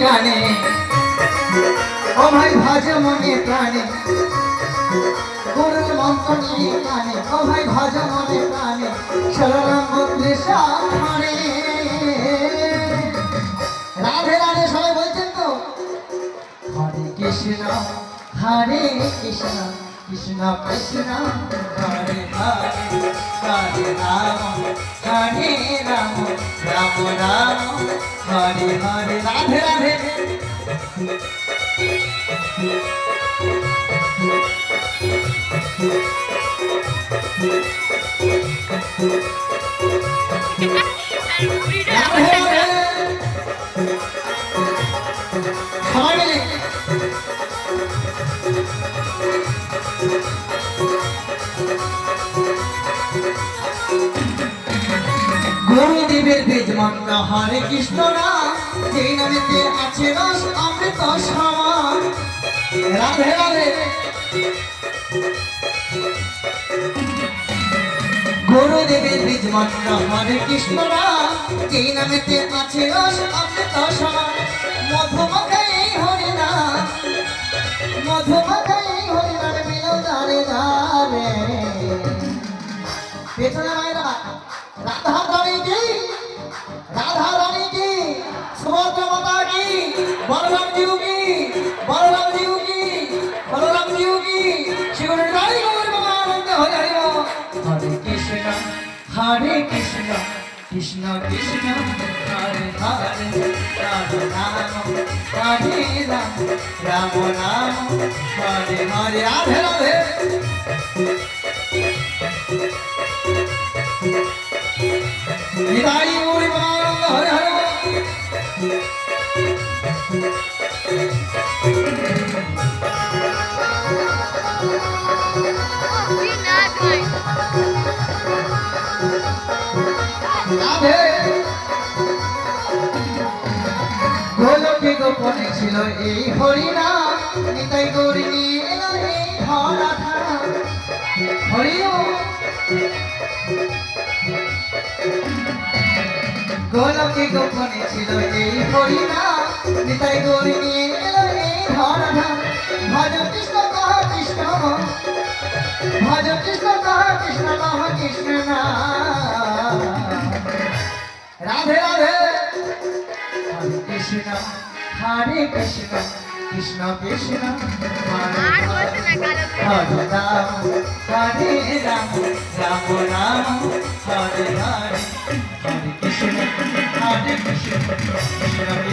কানে ও ভাই ভাজ মনে প্রাণে গুরুর মন্ত্র নিয়ে কানে ও ভাই ভাজ মনে প্রাণে শরণাম মন্ত্রে সামনে রাধে রাধে সবাই বলছেন তো হরে কৃষ্ণ হরে কৃষ্ণ কৃষ্ণ কৃষ্ণ হরে হরে হরে রাম হরে রাম রাম রাম হরে হরে রাধে রাধে গুরুদেবের বীজ মন্ত্র হরে কৃষ্ণ নাম যেই নামেতে আছে রস অমৃত সমান রাধে রাধে গুরুদেবের বীজ মন্ত্র হরে কৃষ্ণ নাম যেই নামেতে আছে রস অমৃত সমান মধুমাখাই হরি নাম মধুমাখাই হরি নাম মিলো দারে দারে পেছনে মায়েরা राधा रानी की सुभद्रा माता की बलराम जी की बलराम जी की बलराम जी की शिव रानी गौर भगवान हरे हरे हरे कृष्ण कृष्ण कृष्ण हरे हरे राम राम हरे राम राम राम हरे हरे राधे राधे निदाई गौरी भगवान हरे हरे রাধে গোলকে গোপনে ছিল এই হরিনা নিতাই গৌরী নিয়ে এলো এই ধরা হরি গোলকে গোপনে ছিল এই হরিনা নিতাই গৌরী নিয়ে এলো এই ধরা ভজ কৃষ্ণ কহ কৃষ্ণ ভজ কৃষ্ণ কহ কৃষ্ণ কহ কৃষ্ণ না রাধে রাধে হরে কৃষ্ণ হরে কৃষ্ণ কৃষ্ণ কৃষ্ণ হরে হরে রাম হরে রাম রাম রাম হরে হরে হরে কৃষ্ণ হরে কৃষ্ণ কৃষ্ণ